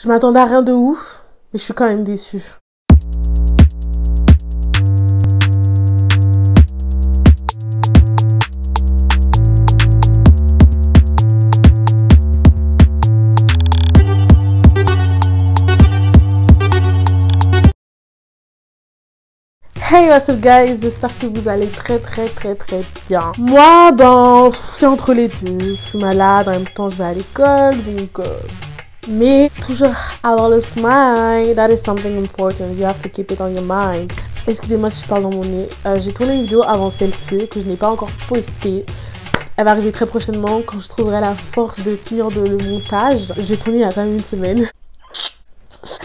Je m'attendais à rien de ouf, mais je suis quand même déçue. Hey, what's up guys, j'espère que vous allez très bien. Moi, ben, c'est entre les deux. Je suis malade, en même temps je vais à l'école, donc... Mais toujours avoir le smile, that is something important, you have to keep it on your mind. Excusez-moi si je parle dans mon nez. J'ai tourné une vidéo avant celle-ci, que je n'ai pas encore postée. Elle va arriver très prochainement quand je trouverai la force de finir le montage. Je l'ai tournée il y a quand même une semaine.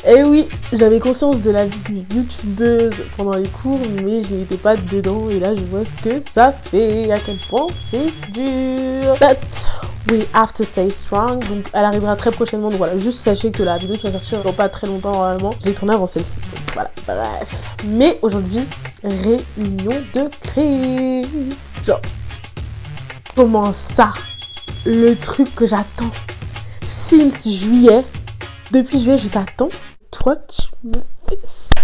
Et oui, j'avais conscience de la vie de youtubeuse pendant les cours, mais je n'étais pas dedans. Et là, je vois ce que ça fait, à quel point c'est dur. But we have to stay strong. Donc, elle arrivera très prochainement. Donc voilà, juste sachez que la vidéo qui va sortir dans pas très longtemps, normalement, je l'ai tournée avant celle-ci. Donc voilà, bref. Mais aujourd'hui, réunion de crise. Genre, comment ça? Le truc que j'attends since juillet. Depuis juillet, je t'attends. Toi, tu me fais ça.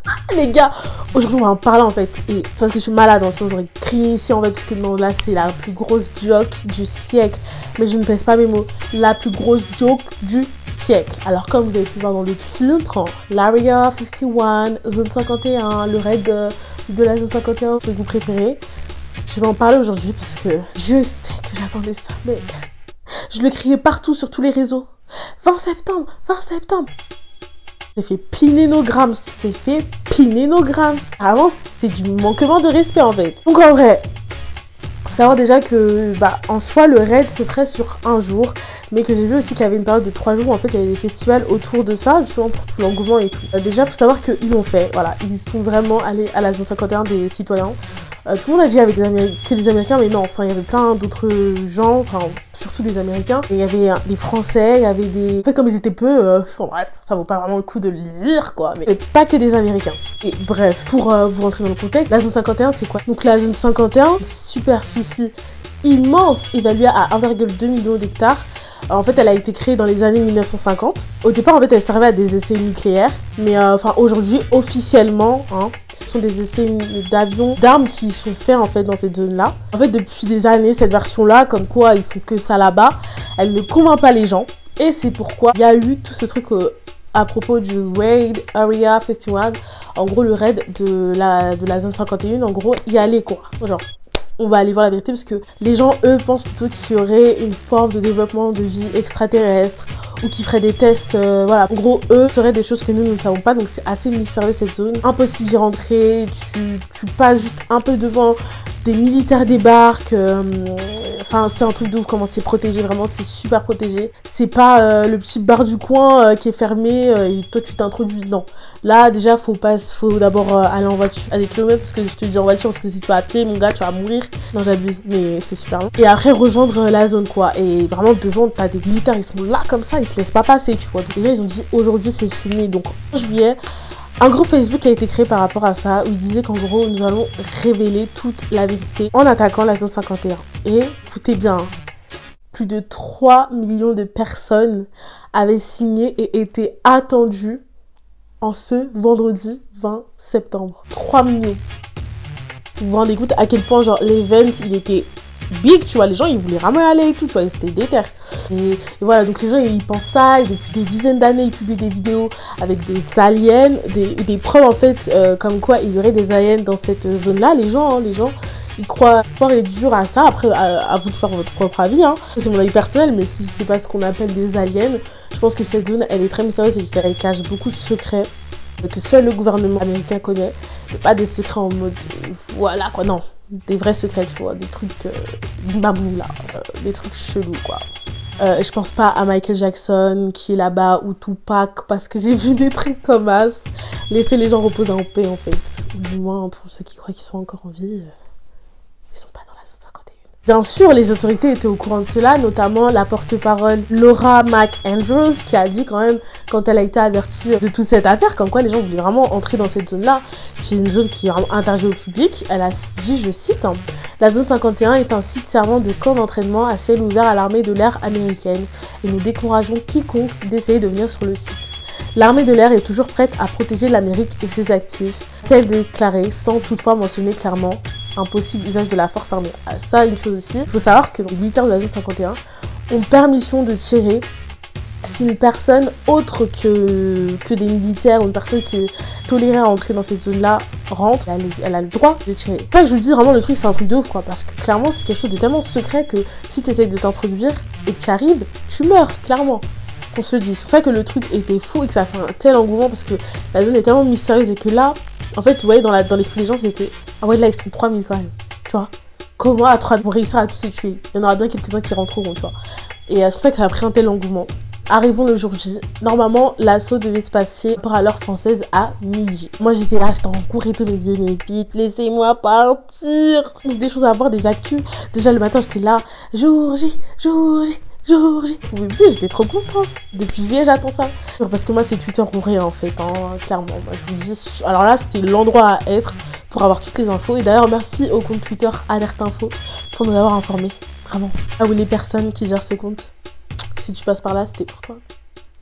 Ah, les gars, aujourd'hui, on va en parler en fait. Et c'est parce que je suis malade, hein, sinon j'aurais crié ici en fait. Parce que non, là, c'est la plus grosse joke du siècle. Mais je ne pèse pas mes mots. La plus grosse joke du siècle. Alors, comme vous avez pu voir dans le titre, l'Area 51, Zone 51, le raid de la Zone 51, que vous préférez. Je vais en parler aujourd'hui parce que je sais que j'attendais ça. Mais je le criais partout sur tous les réseaux. 20 septembre, 20 septembre. C'est fait piner nos grams. C'est fait piner nos grams. Avant, c'est du manquement de respect en fait. Donc en vrai, faut savoir déjà que, en soi, le raid se ferait sur un jour. Mais que j'ai vu aussi qu'il y avait une période de 3 jours où en fait, il y avait des festivals autour de ça, justement pour tout l'engouement et tout. Déjà, faut savoir qu'ils l'ont fait. Voilà, ils sont vraiment allés à la zone 51 des citoyens. Tout le monde a dit avec que des Américains, mais non, enfin, il y avait plein d'autres gens, enfin, surtout des Américains. Et il y avait des Français, il y avait des... En fait, comme ils étaient peu, bon, bref, ça vaut pas vraiment le coup de le dire, quoi. Mais pas que des Américains. Et bref, pour vous rentrer dans le contexte, la zone 51, c'est quoi? Donc la zone 51, superficie immense, évaluée à 1,2 million d'hectares. En fait, elle a été créée dans les années 1950. Au départ, en fait, elle servait à des essais nucléaires. Mais aujourd'hui, officiellement, ce sont des essais d'avions, d'armes qui sont faits en fait dans cette zone-là. En fait, depuis des années, cette version-là, comme quoi ils font que ça là-bas, elle ne convainc pas les gens. Et c'est pourquoi il y a eu tout ce truc à propos du raid Area 51. En gros, le raid de la zone 51, en gros, y aller quoi. Genre, on va aller voir la vérité parce que les gens, eux, pensent plutôt qu'il y aurait une forme de développement de vie extraterrestre ou qui feraient des tests, voilà. En gros, eux, ce seraient des choses que nous ne savons pas, donc c'est assez mystérieux cette zone. Impossible d'y rentrer, tu passes juste un peu devant, des militaires débarquent, enfin c'est un truc de ouf comment c'est protégé, vraiment c'est super protégé. C'est pas le petit bar du coin qui est fermé et toi tu t'introduis, non. Là déjà faut d'abord aller en voiture à des kilomètres parce que je te dis en voiture parce que si tu vas à pied mon gars tu vas mourir. Non j'abuse mais c'est super long. Et après rejoindre la zone quoi, et vraiment devant t'as des militaires, ils sont là comme ça, ils te laissent pas passer tu vois. Donc déjà ils ont dit aujourd'hui c'est fini, donc en juillet un groupe Facebook a été créé par rapport à ça, où il disait qu'en gros, nous allons révéler toute la vérité en attaquant la zone 51. Et, écoutez bien, plus de 3 millions de personnes avaient signé et étaient attendues en ce vendredi 20 septembre. 3 millions. Vous vous rendez compte à quel point, genre, l'event, il était big, tu vois, les gens, ils voulaient vraiment aller et tout, tu vois, c'était déter. Et voilà, donc les gens, ils pensent ça, et depuis des dizaines d'années, ils publient des vidéos avec des aliens, des preuves, en fait, comme quoi il y aurait des aliens dans cette zone-là. Les gens, ils croient fort et dur à ça. Après, à vous de faire votre propre avis, hein. C'est mon avis personnel, mais si c'est pas ce qu'on appelle des aliens, je pense que cette zone, elle est très mystérieuse et qu'elle cache beaucoup de secrets que seul le gouvernement américain connaît. Mais pas des secrets en mode, voilà, quoi, non. Des vrais secrets, tu vois, des trucs mamou là, des trucs chelous quoi. Je pense pas à Michael Jackson qui est là-bas ou Tupac parce que j'ai vu des trucs comme as. Laissez les gens reposer en paix en fait. Du moins pour ceux qui croient qu'ils sont encore en vie, ils sont pas dans la zone 51. Bien sûr, les autorités étaient au courant de cela, notamment la porte-parole Laura McAndrews qui a dit quand même, quand elle a été avertie de toute cette affaire, comme quoi les gens voulaient vraiment entrer dans cette zone-là, qui est une zone qui est interdite au public, elle a dit, je cite, « La zone 51 est un site servant de camp d'entraînement à ciel ouvert à l'armée de l'air américaine et nous décourageons quiconque d'essayer de venir sur le site. L'armée de l'air est toujours prête à protéger l'Amérique et ses actifs, tel déclaré, sans toutefois mentionner clairement un possible usage de la force armée. » Ça, une chose aussi, il faut savoir que les militaires de la zone 51 ont permission de tirer si une personne autre que des militaires ou une personne qui est tolérée à entrer dans cette zone-là rentre, elle a le droit de tirer. C'est pas que je vous dis vraiment le truc, c'est un truc de ouf quoi, parce que clairement c'est quelque chose de tellement secret que si tu essayes de t'introduire et que tu arrives, tu meurs, clairement. Qu'on se le dise. C'est pour ça que le truc était fou et que ça a fait un tel engouement parce que la zone est tellement mystérieuse et que là, en fait, vous voyez, dans l'esprit des gens, c'était ah ouais, là, ils sont 3000 quand même, tu vois. Comment à 3000 pour réussir à tous les tuer? Il y en aura bien quelques-uns qui rentreront, tu vois. Et c'est pour ça que ça a pris un tel engouement. Arrivons le jour J. Normalement, l'assaut devait se passer par l'heure française à midi. Moi, j'étais là, j'étais en cours et tout, je me disais, mais vite, laissez-moi partir. J'ai des choses à voir, des actus. Déjà, le matin, j'étais là, jour J, jour J. Jour J. Vous pouvez j'étais trop contente. Depuis juillet, j'attends ça. Parce que moi, c'est Twitter ou rien, en fait, hein, clairement. Moi, je vous dis... Alors là, c'était l'endroit à être pour avoir toutes les infos. Et d'ailleurs, merci au compte Twitter Alerte Info pour nous avoir informés. Vraiment. Ah oui, les personnes qui gèrent ce compte. Si tu passes par là, c'était pour toi.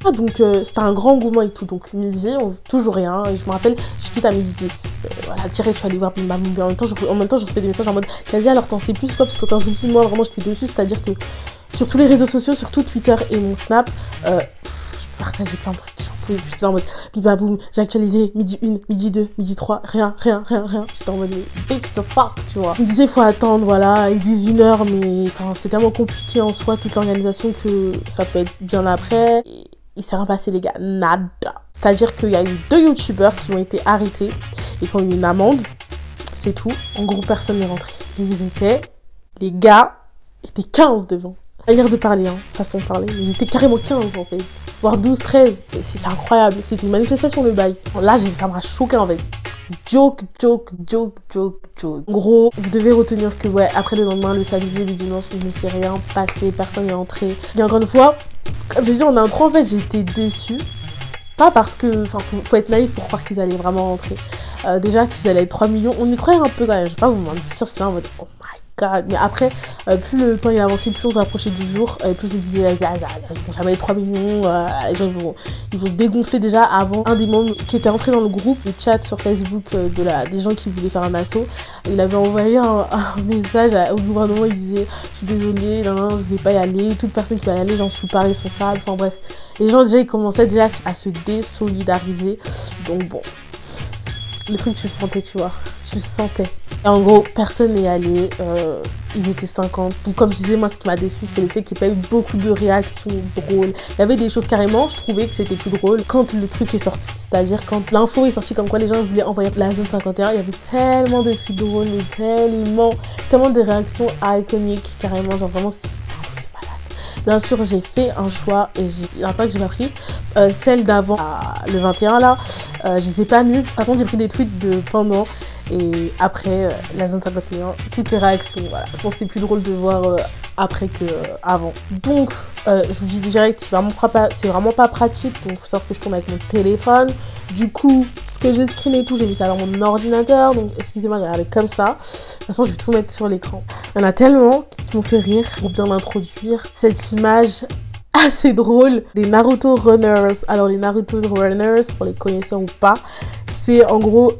Ah, donc, c'était un grand engouement et tout. Donc, midi, toujours rien. Et je me rappelle, je quitte à midi 10. Voilà, direct, je suis allée voir Bim Bam Boum. En même temps, je recevais des messages en mode, Kadia, alors t'en sais plus quoi? Parce que quand je vous dis, moi, vraiment, j'étais dessus. C'est-à-dire que sur tous les réseaux sociaux, surtout Twitter et mon Snap, je partageais plein de trucs. J'en pouvais plus. J'étais en mode bim boum, j'ai actualisé midi 1, midi 2, midi 3, rien. J'étais en mode mais bitch the fuck, tu vois. Ils me disaient faut attendre, voilà, ils disent 1 heure, mais enfin c'est tellement compliqué en soi toute l'organisation que ça peut être bien après. Et il s'est rien passé les gars, nada. C'est-à-dire qu'il y a eu 2 youtubeurs qui ont été arrêtés et qui ont eu une amende, c'est tout. En gros personne n'est rentré. Les gars étaient 15 devant. Manière de parler, hein, façon de parler. Ils étaient carrément 15 en fait, voire 12, 13. C'est incroyable, c'était une manifestation le bail. Là, ça m'a choqué en fait. Joke. En gros, vous devez retenir que ouais, après le lendemain, le samedi, le dimanche, il ne s'est rien passé, personne n'est entré. Et encore une fois, comme j'ai dit en intro, en fait, j'ai été déçue. Pas parce que, enfin, faut être naïf pour croire qu'ils allaient vraiment rentrer. Déjà qu'ils allaient être 3 millions, on y croyait un peu quand même. Je sais pas vous mentir, c'est là en mode oh my god. Mais après, plus le temps il avançait, plus on s'approchait du jour, plus je me disais, ils vont jamais être 3 millions, les gens ils vont se dégonfler déjà avant. Un des membres qui était entré dans le groupe, le chat sur Facebook des gens qui voulaient faire un assaut, il avait envoyé un message au gouvernement, il disait, je suis désolée, non, je voulais pas y aller, toute personne qui va y aller, j'en suis pas responsable, enfin bref. Les gens déjà, ils commençaient déjà à se désolidariser, donc bon. Le truc, tu le sentais, tu vois. Tu le sentais. Et en gros, personne n'est allé. Ils étaient 50. Donc, comme je disais, moi, ce qui m'a déçu, c'est le fait qu'il n'y ait pas eu beaucoup de réactions drôles. Il y avait des choses carrément, je trouvais que c'était plus drôle quand le truc est sorti. C'est-à-dire quand l'info est sortie comme quoi les gens voulaient envoyer la zone 51. Il y avait tellement de trucs drôles, mais tellement de réactions iconiques, carrément. Genre, vraiment, c'est un truc de malade. Bien sûr, j'ai fait un choix et il n'y en a pas que j'ai pas pris. Celle d'avant, le 21 là, je les ai pas mises. Par contre, j'ai pris des tweets de pendant et après la zone 51, toutes les réactions. Voilà. Je pense que c'est plus drôle de voir après que avant. Donc, je vous dis direct, c'est vraiment pas pratique. Donc, il faut savoir que je tourne avec mon téléphone. Du coup, ce que j'ai screen et tout, j'ai mis ça dans mon ordinateur. Donc, excusez-moi de regarder comme ça. De toute façon, je vais tout mettre sur l'écran. Il y en a tellement qui m'ont fait rire pour bien introduire cette image assez drôle des Naruto Runners. Alors les Naruto Runners, pour les connaisseurs ou pas, c'est en gros,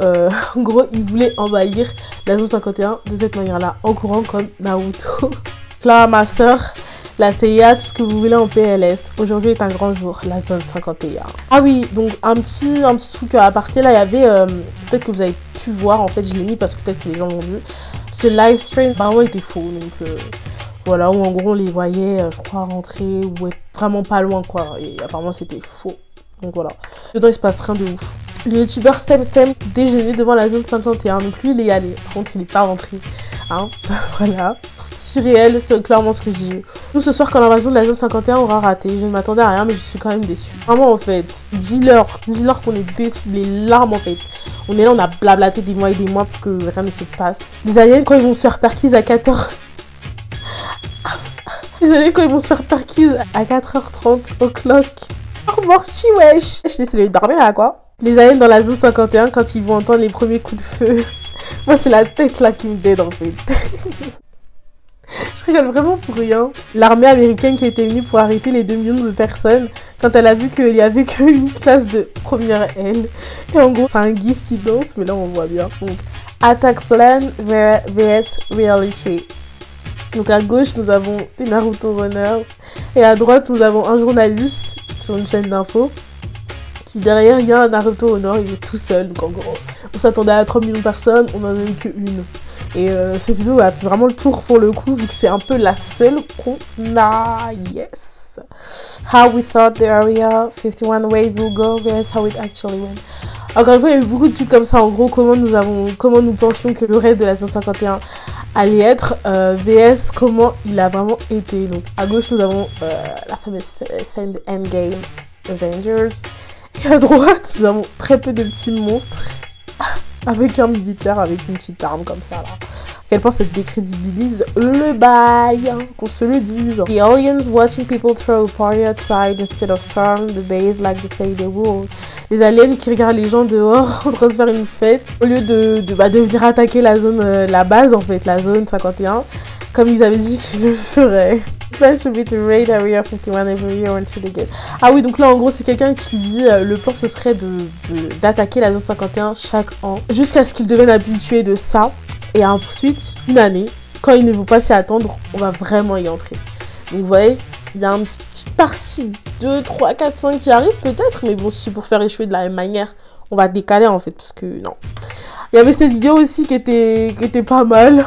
ils voulaient envahir la zone 51 de cette manière-là, en courant comme Naruto. Là, ma soeur, la CIA, tout ce que vous voulez en PLS. Aujourd'hui est un grand jour, la zone 51. Ah oui, donc un petit truc à partir là, il y avait, peut-être que vous avez pu voir, en fait, je l'ai mis parce que peut-être que les gens l'ont vu. Ce live stream, apparemment, était faux, donc... Voilà, où en gros on les voyait, je crois, rentrer ou être vraiment pas loin, quoi. Et apparemment c'était faux. Donc voilà. Dedans il se passe rien de ouf. Le youtubeur Stem déjeuner devant la zone 51. Donc lui il est allé. Par contre il est pas rentré. Hein. Voilà. Si réel, c'est clairement ce que je dis. Nous ce soir quand l'invasion de la zone 51 aura raté. Je ne m'attendais à rien mais je suis quand même déçue. Vraiment en fait. Dis-leur qu'on est déçus. Les larmes en fait. On est là, on a blablaté des mois et des mois pour que rien ne se passe. Les aliens quand ils vont se faire perquise à 14h. Désolée quand ils vont se faire perquise à 4h30 au clock. Oh morchi wesh. Je laisse les dormir là quoi. Les aliens dans la zone 51 quand ils vont entendre les premiers coups de feu. Moi c'est la tête là qui me déde en fait. Je rigole vraiment pour rien. L'armée américaine qui était venue pour arrêter les 2 millions de personnes quand elle a vu qu'il y avait qu'une classe de première L. Et en gros, c'est un gif qui danse, mais là on voit bien. Donc, Attack Plan vs Reality. Donc à gauche, nous avons des Naruto Runners. Et à droite, nous avons un journaliste sur une chaîne d'infos. Qui derrière, il y a un Naruto au nord, il est tout seul. Donc en gros, on s'attendait à 3 millions de personnes, on en a eu qu'une. Et cette vidéo a fait vraiment le tour pour le coup, vu que c'est un peu la seule qu'on a. Yes. How we thought the area 51 way will go versus how it actually went. Encore une fois, il y a eu beaucoup de tweets comme ça. En gros, comment nous pensions que le raid de la 151 allait être, vs comment il a vraiment été. Donc à gauche, nous avons la fameuse scène de Endgame Avengers. Et à droite, nous avons très peu de petits monstres. Avec un militaire, avec une petite arme comme ça là. À quel point ça décrédibilise le bail, hein, qu'on se le dise. The aliens watching people throw a party outside instead of storm the base like they say they will. Les aliens qui regardent les gens dehors en train de faire une fête au lieu de venir attaquer la zone, la base en fait, la zone 51, comme ils avaient dit qu'ils le feraient. Plan should be to raid Area 51 every year until they get. Ah oui, donc là en gros c'est quelqu'un qui dit le plan ce serait d'attaquer la zone 51 chaque an jusqu'à ce qu'ils deviennent habitués de ça, et ensuite une année, quand ils ne vont pas s'y attendre, on va vraiment y entrer. Donc vous voyez, il y a une petite partie 2, 3, 4, 5 qui arrive peut-être, mais bon, si pour faire échouer de la même manière, on va décaler en fait, parce que non. Il y avait cette vidéo aussi qui était pas mal.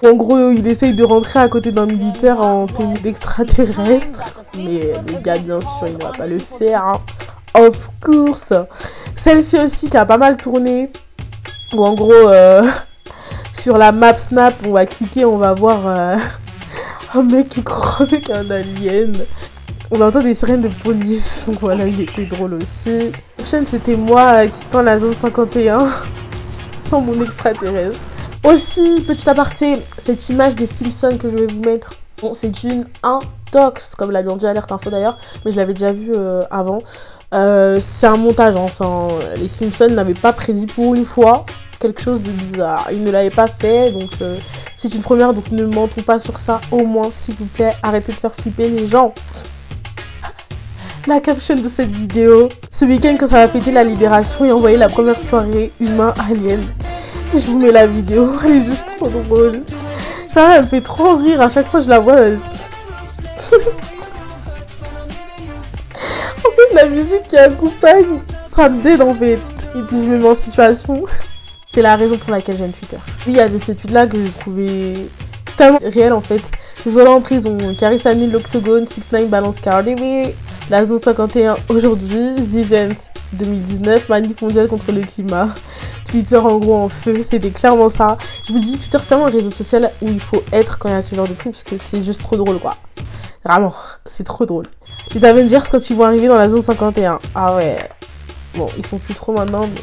En gros, il essaye de rentrer à côté d'un militaire en tenue d'extraterrestre. Mais le gars, bien sûr, il ne va pas le faire. Hein. Of course. Celle-ci aussi qui a pas mal tourné. Où en gros, sur la map Snap, on va cliquer, on va voir un mec qui court avec un alien. On entend des sirènes de police. Donc voilà, il était drôle aussi. La prochaine, c'était moi quittant la zone 51 sans mon extraterrestre. Aussi, petit aparté, cette image des Simpsons que je vais vous mettre, bon, c'est une intox, comme l'a bien dit Alerte Info d'ailleurs, mais je l'avais déjà vu avant. C'est un montage, hein, les Simpsons n'avaient pas prédit pour une fois quelque chose de bizarre. Ils ne l'avaient pas fait, donc c'est une première, donc ne mentons pas sur ça, au moins, s'il vous plaît, arrêtez de faire flipper les gens. La caption de cette vidéo, ce week-end quand ça va fêter la libération et envoyer la première soirée humain-alien. Je vous mets la vidéo, elle est juste trop drôle. Ça, elle me fait trop rire. À chaque fois, je la vois. En fait, la musique qui accompagne, ça me déde en fait. Et puis, je me mets en situation. C'est la raison pour laquelle j'aime Twitter. Puis, il y avait ce tweet-là que j'ai trouvé tellement réel en fait. Zola en prison, Caris annule l'Octogone, 6ix9ine balance Cardi B, la zone 51 aujourd'hui, The Event 2019, manif mondial contre le climat. Twitter en gros en feu, c'était clairement ça. Je vous dis, Twitter c'est tellement un réseau social où il faut être quand il y a ce genre de trucs parce que c'est juste trop drôle quoi. Vraiment, c'est trop drôle. Les Avengers quand ils vont arriver dans la zone 51. Ah ouais. Bon, ils sont plus trop maintenant mais...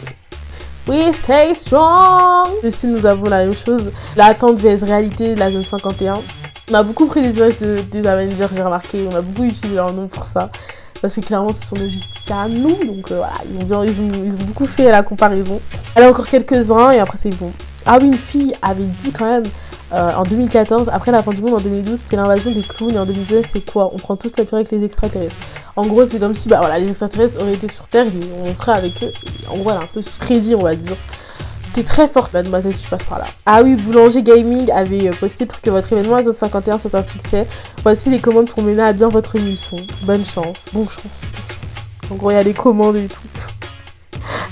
We stay strong. Ici nous avons la même chose. L'attente vs réalité de la zone 51. On a beaucoup pris des images des Avengers, j'ai remarqué. On a beaucoup utilisé leur nom pour ça. Parce que clairement, ce sont nos justiciers à nous. Donc voilà, ils ont beaucoup fait la comparaison. Elle a encore quelques-uns et après c'est bon. Ah oui, une fille avait dit quand même en 2014, après la fin du monde en 2012, c'est l'invasion des clowns. Et en 2019, c'est quoi? On prend tous la pire avec les extraterrestres. En gros, c'est comme si bah, voilà, les extraterrestres auraient été sur Terre et on serait avec eux. Et en gros, elle a un peu prédit, on va dire. T'es très forte, mademoiselle, si tu passes par là. Ah oui, Boulanger Gaming avait posté pour que votre événement à Zone 51 soit un succès. Voici les commandes pour mener à bien votre mission. Bonne chance. Bonne chance, bonne chance. En gros, il y a les commandes et tout.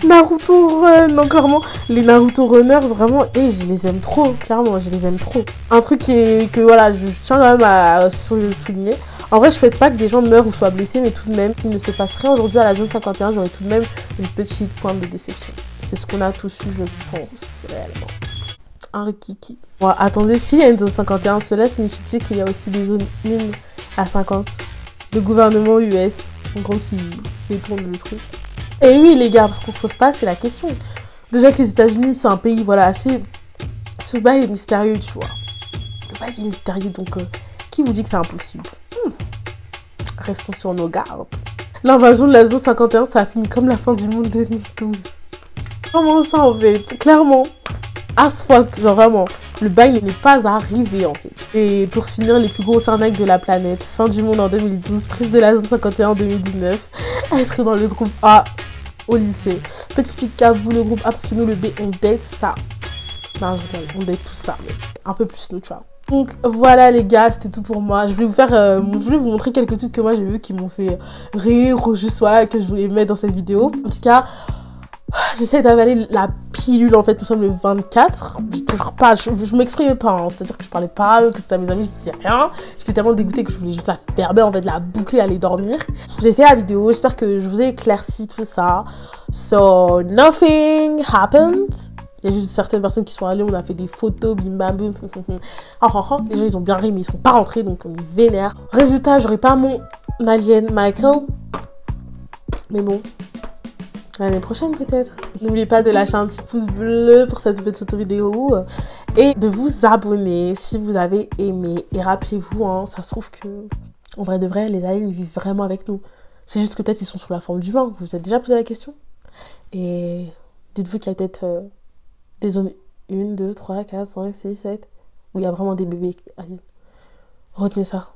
Naruto Run, non, clairement, les Naruto Runners, vraiment, et je les aime trop, clairement, je les aime trop. Un truc que voilà, je tiens quand même à souligner. En vrai, je souhaite pas que des gens meurent ou soient blessés, mais tout de même, s'il ne se passe rien aujourd'hui à la zone 51, j'aurais tout de même une petite pointe de déception. C'est ce qu'on a tous eu, je pense, réellement. Un rikiki. Bon, attendez, s'il y a une zone 51, cela signifie qu'il y a aussi des zones 1 à 50. Le gouvernement US, en gros, qui détourne le truc. Et oui, les gars, parce qu'on ne trouve pas, c'est la question. Déjà que les États-Unis, c'est un pays, voilà, assez... Ce bail est mystérieux, tu vois. Le bail est mystérieux, donc qui vous dit que c'est impossible? restons sur nos gardes. L'invasion de la zone 51, ça a fini comme la fin du monde 2012. Comment ça en fait? Clairement. As fuck, genre vraiment. Le bail n'est pas arrivé en fait. Et pour finir, les plus grosses arnaques de la planète. Fin du monde en 2012, prise de la zone 51 en 2019. Être dans le groupe A au lycée. Petit pic à vous, le groupe A, parce que nous, le B, on date ça. Non, je rigole, on date tout ça, mais un peu plus nous, tu vois. Donc voilà les gars, c'était tout pour moi. Je voulais vous faire, je voulais vous montrer quelques trucs que moi j'ai vu qui m'ont fait rire ou juste voilà que je voulais mettre dans cette vidéo. En tout cas, j'essaie d'avaler la pilule en fait. Nous sommes le 24. Toujours pas, je m'exprimais pas, hein. C'est-à-dire que je parlais pas, que c'était à mes amis, je disais rien. J'étais tellement dégoûtée que je voulais juste la fermer en fait, la boucler, aller dormir. J'ai fait la vidéo, j'espère que je vous ai éclairci tout ça. So nothing happened. Il y a juste certaines personnes qui sont allées, on a fait des photos, bim bam boum. Les gens ils ont bien ri mais ils sont pas rentrés donc on est vénère. Résultat, j'aurais pas mon alien Michael. Mais bon, l'année prochaine peut-être. N'oubliez pas de lâcher un petit pouce bleu pour cette petite vidéo. Et de vous abonner si vous avez aimé. Et rappelez-vous, hein, ça se trouve que, en vrai de vrai, les aliens ils vivent vraiment avec nous. C'est juste que peut-être ils sont sous la forme d'humains. Vous vous êtes déjà posé la question? Et dites-vous qu'il y a peut-être... des zones 1, 2, 3, 4, 5, 6, 7, où il y a vraiment des bébés aliens. Retenez ça.